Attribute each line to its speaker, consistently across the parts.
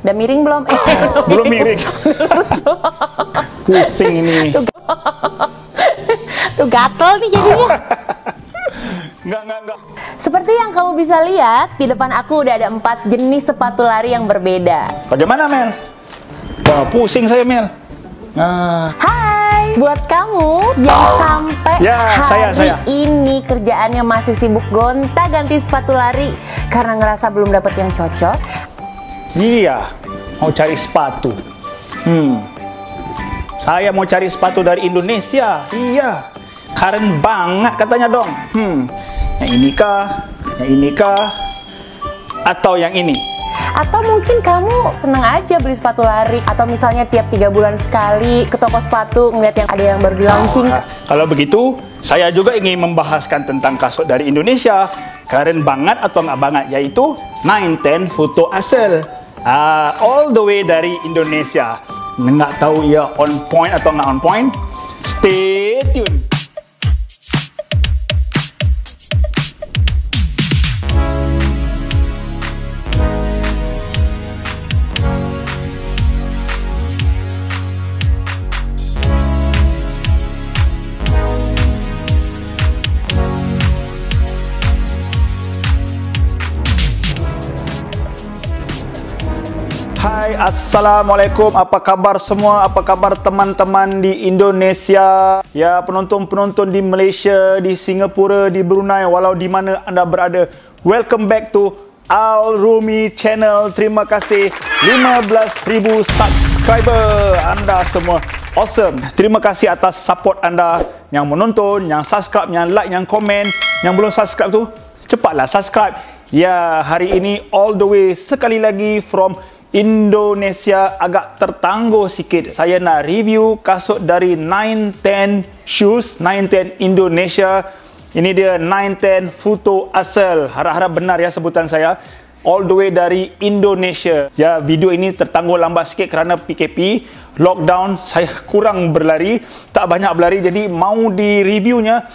Speaker 1: Udah miring belum?
Speaker 2: Belum miring. Pusing ini.
Speaker 1: Tuh gatel nih jadinya.
Speaker 2: Enggak.
Speaker 1: Seperti yang kamu bisa lihat, di depan aku udah ada 4 jenis sepatu lari yang berbeda.
Speaker 2: Bagaimana, Mel? Wah, pusing saya, Mel. Nah.
Speaker 1: Hai, buat kamu yang sampai
Speaker 2: saya.
Speaker 1: ini kerjaannya masih sibuk gonta-ganti sepatu lari karena ngerasa belum dapet yang cocok.
Speaker 2: Iya, mau cari sepatu. Saya mau cari sepatu dari Indonesia. Iya, keren banget katanya dong. Yang ini kah? Atau yang ini?
Speaker 1: Atau mungkin kamu seneng aja beli sepatu lari, atau misalnya tiap 3 bulan sekali ke toko sepatu ngeliat yang ada yang baru di launching.
Speaker 2: Kalau begitu, saya juga ingin membahaskan tentang kasut dari Indonesia. Keren banget atau nggak banget, yaitu 910 Futo Asal. All the way dari Indonesia. Nggak tahu ya on point atau nggak on point? Stay tune. Hai, Assalamualaikum. Apa kabar semua? Apa kabar teman-teman di Indonesia? Ya, penonton-penonton di Malaysia, di Singapura, di Brunei, walau di mana anda berada. Welcome back to Al Rumi Channel. Terima kasih 15,000 subscriber anda semua. Awesome. Terima kasih atas support anda yang menonton, yang subscribe, yang like, yang komen. Yang belum subscribe tu, cepatlah subscribe. Ya, hari ini all the way sekali lagi from Indonesia, agak tertangguh sikit. Saya nak review kasut dari 910 Shoes, 910 Indonesia. Ini dia 910 Futo Asal. Harap-harap benar ya sebutan saya. All the way dari Indonesia. Ya, video ini tertangguh lambat sikit kerana PKP, lockdown. Saya kurang berlari, tak banyak berlari. Jadi mau di reviewnya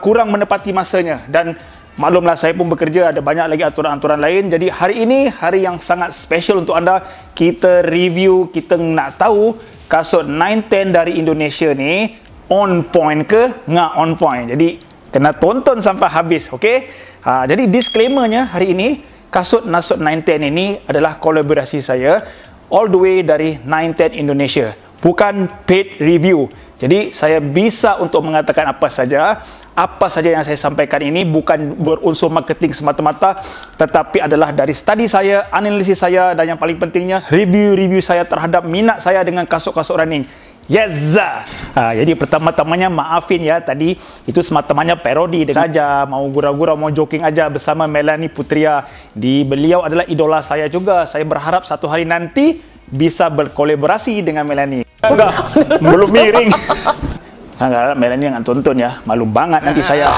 Speaker 2: kurang menepati masanya. Dan maklumlah, saya pun bekerja, ada banyak lagi aturan-aturan lain. Jadi hari ini hari yang sangat special untuk anda. Kita review, kita nak tahu kasut 910 dari Indonesia ni on point ke nggak on point. Jadi kena tonton sampai habis, okey? Jadi disclaimernya hari ini, kasut 910 ini adalah kolaborasi saya all the way dari 910 Indonesia. Bukan paid review. Jadi saya bisa untuk mengatakan apa saja yang saya sampaikan ini bukan berunsur marketing semata-mata, tetapi adalah dari studi saya, analisis saya, dan yang paling pentingnya review-review saya terhadap minat saya dengan kasut-kasut running. Yes! Jadi pertama-tamanya maafin ya, tadi itu semata-mata parodi saja, mau gurau-gurau, mau joking aja bersama Melanie Putria. Beliau adalah idola saya juga. Saya berharap satu hari nanti bisa berkolaborasi dengan Melanie. Enggak, belum miring. Enggak, Melanie jangan tonton ya. Malu banget nanti saya.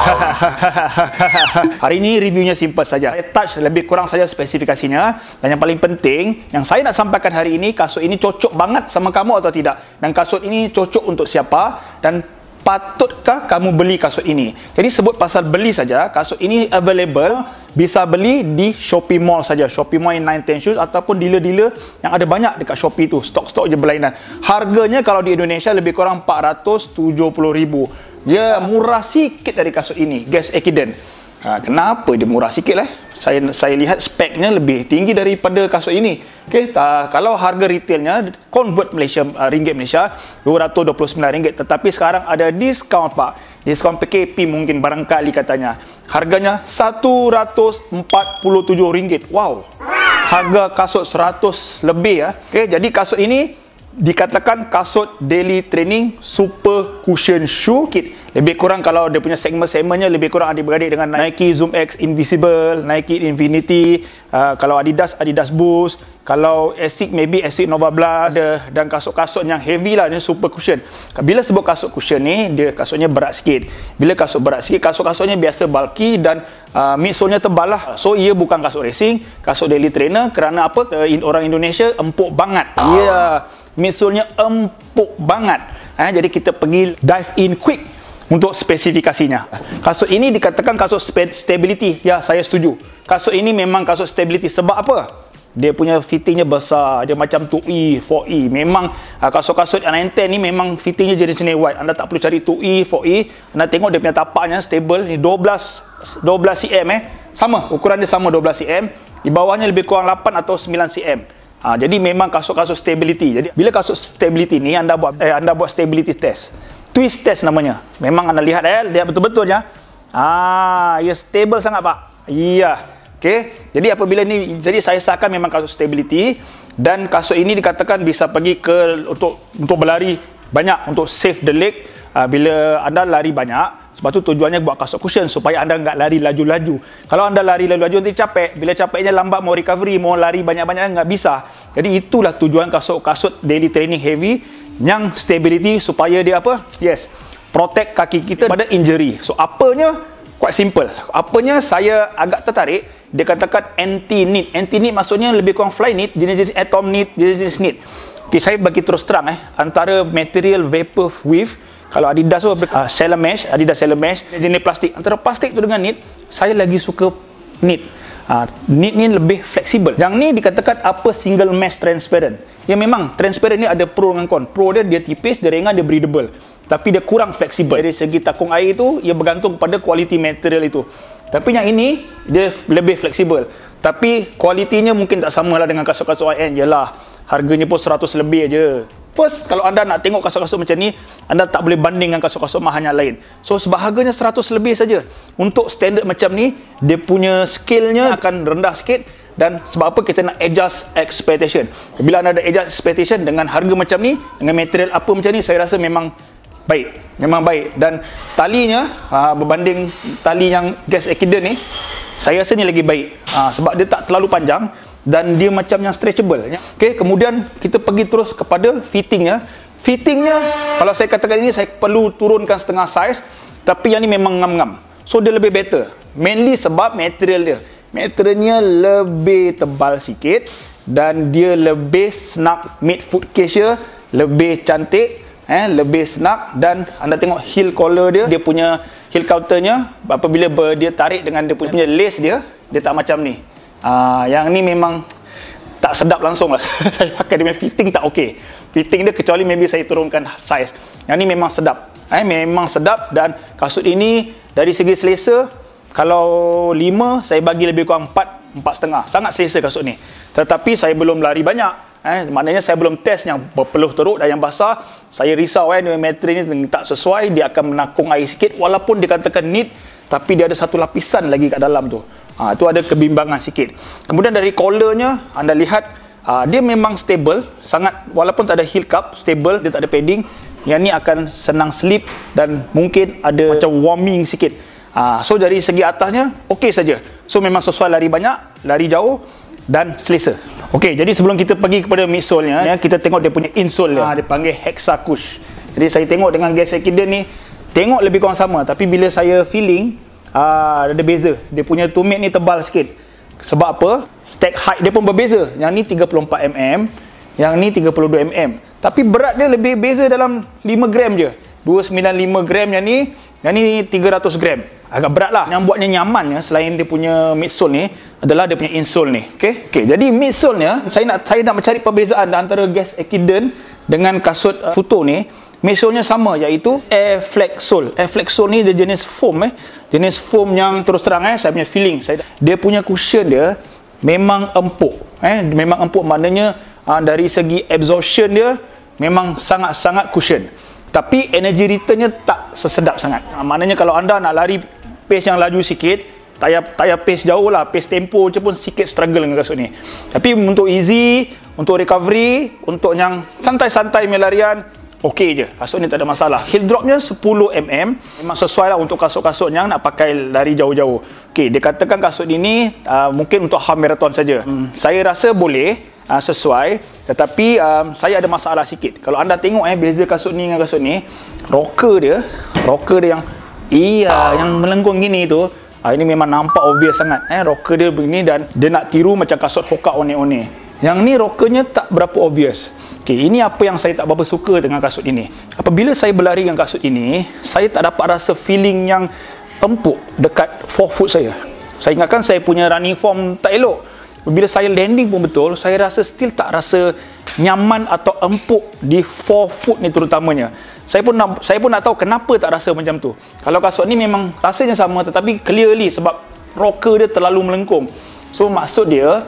Speaker 2: Hari ini reviewnya simple saja. Saya touch lebih kurang saja spesifikasinya. Dan yang paling penting, yang saya nak sampaikan hari ini, kasut ini cocok banget sama kamu atau tidak. Dan kasut ini cocok untuk siapa. Dan patutkah kamu beli kasut ini? Jadi sebut pasal beli saja. Kasut ini available, bisa beli di Shopee Mall saja. Shopee Mall 910 Shoes ataupun dealer-dealer yang ada banyak dekat Shopee tu. Stok-stok je berlainan. Harganya kalau di Indonesia lebih kurang 470,000. Ya, murah sikit dari kasut ini. Guess Ekiden. Kenapa dia murah sikit lah? Saya lihat speknya lebih tinggi daripada kasut ini. Okey, kalau harga retailnya convert Malaysia ringgit Malaysia RM229, tetapi sekarang ada diskaun pak. Diskaun PKP mungkin barangkali katanya. Harganya RM147. Wow. Harga kasut 100 lebih ya. Okey, jadi kasut ini dikatakan kasut daily training super cushion shoe kit. Lebih kurang kalau dia punya segmen-segmennya lebih kurang adik-beradik dengan Nike Zoom X Invisible, Nike Infinity, kalau Adidas Boost, kalau Asics maybe Asics Nova Blast, dan kasut-kasut yang heavy lah, ni super cushion. Bila sebut kasut cushion ni, dia kasutnya berat sikit. Bila kasut berat sikit, kasut-kasutnya biasa bulky dan midsole-nya tebal lah. So ia bukan kasut racing, kasut daily trainer. Kerana apa? Orang Indonesia empuk banget. Midsole-nya empuk banget. Jadi kita pergi dive in quick untuk spesifikasinya. Kasut ini dikatakan kasut stability. Ya, saya setuju. Kasut ini memang kasut stability. Sebab apa? Dia punya fittingnya besar. Dia macam 2E, 4E. Memang kasut-kasut N10 ni memang fittingnya jenis-jenis wide. Anda tak perlu cari 2E, 4E. Anda tengok dia punya tapaknya stable. Ni 12 cm Sama, ukuran dia sama 12 cm. Di bawahnya lebih kurang 8 atau 9 cm. Jadi memang kasut-kasut stability. Jadi bila kasut stability ni anda buat stability test. Twist test namanya. Memang anda lihat lihat betul-betulnya. Ya stable sangat Pak. Iya. Okey, jadi apabila ni, jadi saya sahkan memang kasut stability, dan kasut ini dikatakan bisa pergi ke untuk berlari banyak, untuk save the leg bila anda lari banyak. Sebab tu tujuannya buat kasut cushion supaya anda enggak lari laju-laju. Kalau anda lari laju-laju nanti capek, bila capeknya lambat mau recovery, mau lari banyak-banyak enggak bisa. Jadi itulah tujuan kasut-kasut daily training heavy yang stability, supaya dia apa? Yes, protect kaki kita pada injury. So apanya? Quite simple. Apanya saya agak tertarik, dia katakan anti-knit. Anti-knit maksudnya lebih kurang fly knit, jenis-jenis atom knit, jenis-jenis knit. Okay, saya bagi terus terang antara material vapor weave, kalau Adidas tu Celamesh, Adidas Celamesh, jenis plastik. Antara plastik tu dengan knit, saya lagi suka knit. Knit ni lebih fleksibel. Yang ni dikatakan upper single mesh transparent. Ya memang transparent ni ada pro dengan con. Pro dia tipis, dia ringan, dia breathable. Tapi dia kurang fleksibel. Dari segi takung air itu, ia bergantung pada kualiti material itu. Tapi yang ini, dia lebih fleksibel. Tapi kualitinya mungkin tak samalah dengan kasut-kasut high-end. Yalah, harganya pun 100 lebih aja. First, kalau anda nak tengok kasut-kasut macam ni, anda tak boleh banding dengan kasut-kasut mahal yang lain. So, sebab harganya 100 lebih saja. Untuk standard macam ni, dia punya scale-nya akan rendah sikit. Dan sebab apa kita nak adjust expectation. Bila anda ada adjust expectation dengan harga macam ni, dengan material apa macam ni, saya rasa memang baik, memang baik. Dan talinya berbanding tali yang gas Ekiden ni, saya rasa ni lagi baik. Sebab dia tak terlalu panjang dan dia macam yang stretchable. Okey, kemudian kita pergi terus kepada fittingnya. Fittingnya, kalau saya katakan ini, saya perlu turunkan setengah saiz, tapi yang ni memang ngam-ngam. So dia lebih better. Mainly sebab material dia. Materialnya lebih tebal sikit dan dia lebih snug mid-foot cassia, lebih cantik. Lebih snug, dan anda tengok heel collar dia punya heel counternya, apabila dia tarik dengan dia punya lace dia tak macam ni. Yang ni memang tak sedap langsung lah. Saya pakai dia punya fitting tak okey. Fitting dia kecuali maybe saya turunkan size. Yang ni memang sedap. Memang sedap, dan kasut ini dari segi selesa, kalau 5 saya bagi lebih kurang 4.5. Sangat selesa kasut ni. Tetapi saya belum lari banyak. Maknanya saya belum test yang berpeluh teruk dan yang basah. Saya risau material ni tak sesuai, dia akan menakung air sikit. Walaupun dikatakan knit, tapi dia ada satu lapisan lagi kat dalam tu. Itu ada kebimbangan sikit. Kemudian dari collarnya, anda lihat dia memang stable sangat, walaupun tak ada heel cup, stable, dia tak ada padding. Yang ni akan senang slip dan mungkin ada macam warming sikit. So dari segi atasnya okey saja. So memang sesuai lari banyak, lari jauh dan selesa. Okey, jadi sebelum kita pergi kepada midsole-nya, kita tengok dia punya insole dia. Dia panggil Hexa Cush. Jadi saya tengok dengan gas Ekiden ni, tengok lebih kurang sama, tapi bila saya feeling ada beza. Dia punya tumit ni tebal sikit. Sebab apa? Stack height dia pun berbeza. Yang ni 34 mm, yang ni 32 mm. Tapi berat dia lebih beza dalam 5 gram je. 295 gram yang ni 300 gram. Agak berat lah. Yang buatnya nyaman selain dia punya midsole ni adalah dia punya insole ni. Okey. Jadi midsole-nya saya nak mencari perbezaan antara gas Ekiden dengan kasut Futo ni. Midsole-nya sama, iaitu Air Flex Sole. Air Flex Sole ni dia jenis foam jenis foam yang terus terang saya punya feeling, dia punya cushion dia memang empuk. Memang empuk, maknanya dari segi absorption dia memang sangat-sangat cushion. Tapi energy return-nya tak sesedap sangat. Maknanya kalau anda nak lari pace yang laju sikit, tak payah pace jauh lah, pace tempo je pun sikit struggle dengan kasut ni. Tapi untuk easy, untuk recovery, untuk yang santai-santai punya larian, okey je, kasut ni tak ada masalah. Heel dropnya 10 mm, memang sesuai lah untuk kasut-kasut yang nak pakai lari jauh-jauh. Okey, dia katakan kasut ini mungkin untuk half marathon saja. Saya rasa boleh, sesuai, tetapi saya ada masalah sikit. Kalau anda tengok beza kasut ni dengan kasut ni, rocker dia yang yang melengkung gini tu, ini memang nampak obvious sangat. Rocker dia begini dan dia nak tiru macam kasut Hoka one-one. Yang ni rockernya tak berapa obvious. Okey, ini apa yang saya tak berapa suka dengan kasut ini. Apabila saya berlari dengan kasut ini, saya tak dapat rasa feeling yang empuk dekat forefoot saya. Saya ingatkan saya punya running form tak elok. Bila saya landing pun betul, saya rasa still tak rasa nyaman atau empuk di forefoot ni terutamanya. Saya pun nak tahu kenapa tak rasa macam tu. Kalau kasut ni memang rasanya sama, tetapi clearly sebab rocker dia terlalu melengkung. So maksud dia,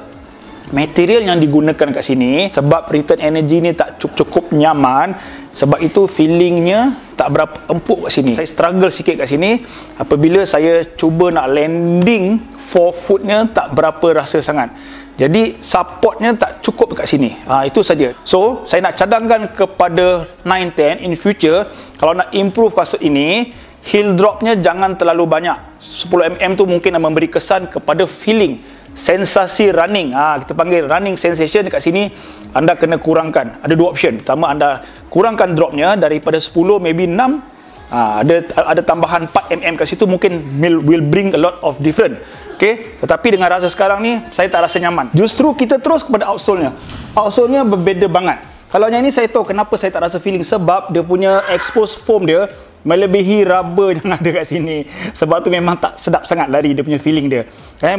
Speaker 2: material yang digunakan kat sini, sebab return energy ni tak cukup nyaman, sebab itu feelingnya tak berapa empuk kat sini. Saya struggle sikit kat sini. Apabila saya cuba nak landing, forefootnya tak berapa rasa sangat. Jadi supportnya tak cukup kat sini. Itu saja. So saya nak cadangkan kepada 910 in future, kalau nak improve kasut ini, heel dropnya jangan terlalu banyak. 10mm tu mungkin nak memberi kesan kepada feeling, sensasi running. Kita panggil running sensation dekat sini, anda kena kurangkan. Ada dua option. Pertama, anda kurangkan dropnya daripada 10 maybe 6. Ada tambahan 4mm kat situ, mungkin will bring a lot of different. Okay? Tetapi dengan rasa sekarang ni, saya tak rasa nyaman. Justru kita terus kepada outsole-nya. Outsole-nya berbeza banget. Kalau yang ini saya tahu kenapa saya tak rasa feeling, sebab dia punya exposed foam dia melebihi rubber yang ada kat sini. Sebab tu memang tak sedap sangat lari dia punya feeling dia.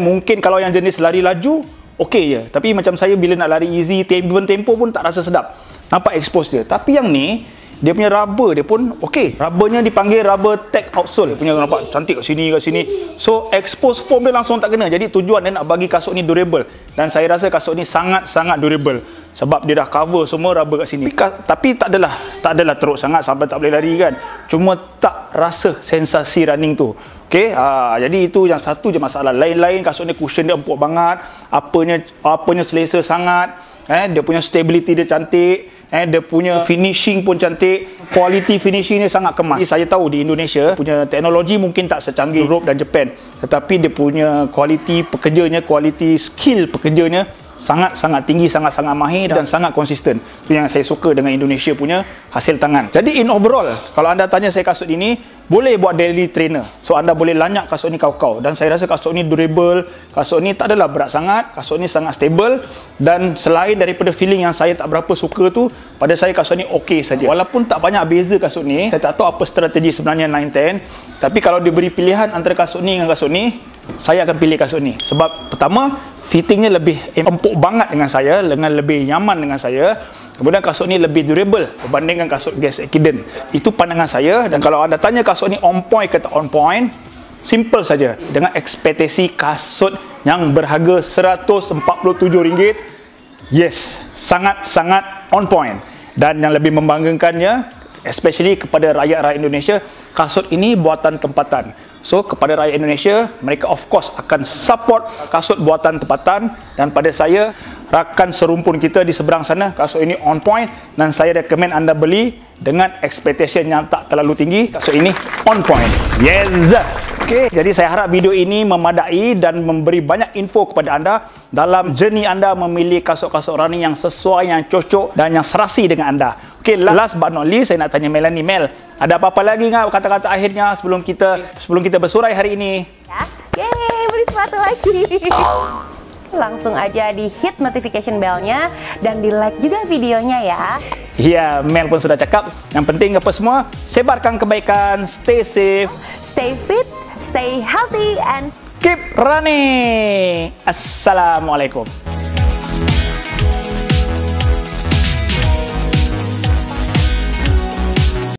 Speaker 2: Mungkin kalau yang jenis lari laju, okey je. Tapi macam saya bila nak lari easy, even tempo pun tak rasa sedap. Nampak expose dia. Tapi yang ni, dia punya rubber dia pun okey. Rubbernya dipanggil rubber tag outsole. Dia punya nampak cantik kat sini. So exposed foam dia langsung tak kena. Jadi tujuan dia nak bagi kasut ni durable. Dan saya rasa kasut ni sangat-sangat durable. Sebab dia dah cover semua rubber kat sini. Tapi tak adalah teruk sangat sampai tak boleh lari kan. Cuma tak rasa sensasi running tu. Okey, jadi itu yang satu je masalah. Lain-lain kasut ni cushion dia empuk banget. Apanya selesa sangat. Dia punya stability dia cantik. Dia punya finishing pun cantik. Quality finishing dia sangat kemas. Saya tahu di Indonesia punya teknologi mungkin tak secanggih Europe dan Japan, tetapi dia punya quality pekerjanya, quality skill pekerjanya sangat-sangat tinggi, sangat-sangat mahir dan sangat konsisten. Itu yang saya suka dengan Indonesia punya hasil tangan. Jadi in overall, kalau anda tanya saya kasut ini, boleh buat daily trainer. So anda boleh lanyak kasut ni kau-kau. Dan saya rasa kasut ni durable, kasut ni tak adalah berat sangat, kasut ni sangat stable. Dan selain daripada feeling yang saya tak berapa suka tu, pada saya kasut ni okey saja. Walaupun tak banyak beza kasut ni, saya tak tahu apa strategi sebenarnya 910. Tapi kalau diberi pilihan antara kasut ni dengan kasut ni, saya akan pilih kasut ni. Sebab pertama, fittingnya lebih empuk banget dengan saya, dengan lebih nyaman dengan saya. Kemudian kasut ni lebih durable berbandingkan kasut gas accident. Itu pandangan saya. Dan kalau anda tanya kasut ni on point ke tak on point, simple saja. Dengan ekspektasi kasut yang berharga RM147, yes, sangat-sangat on point. Dan yang lebih membanggakannya, especially kepada rakyat-rakyat Indonesia, kasut ini buatan tempatan. So kepada rakyat Indonesia, mereka of course akan support kasut buatan tempatan. Dan pada saya, rakan serumpun kita di seberang sana, kasut ini on point. Dan saya recommend anda beli dengan expectation yang tak terlalu tinggi. Kasut ini on point. Yes! Okay, jadi saya harap video ini memadai dan memberi banyak info kepada anda dalam journey anda memilih kasut-kasut running yang sesuai, yang cocok dan yang serasi dengan anda. Okay, last but not least, saya nak tanya Melanie. Mel, ada apa-apa lagi nggak kata-kata akhirnya sebelum kita bersurai hari ini?
Speaker 1: Ya, yeay, beli sepatu lagi. Langsung aja di hit notification bell-nya dan di like juga videonya ya.
Speaker 2: Ya, Mel pun sudah cakap. Yang penting apa semua, sebarkan kebaikan, stay safe,
Speaker 1: stay fit, stay healthy, and
Speaker 2: keep running. Assalamualaikum.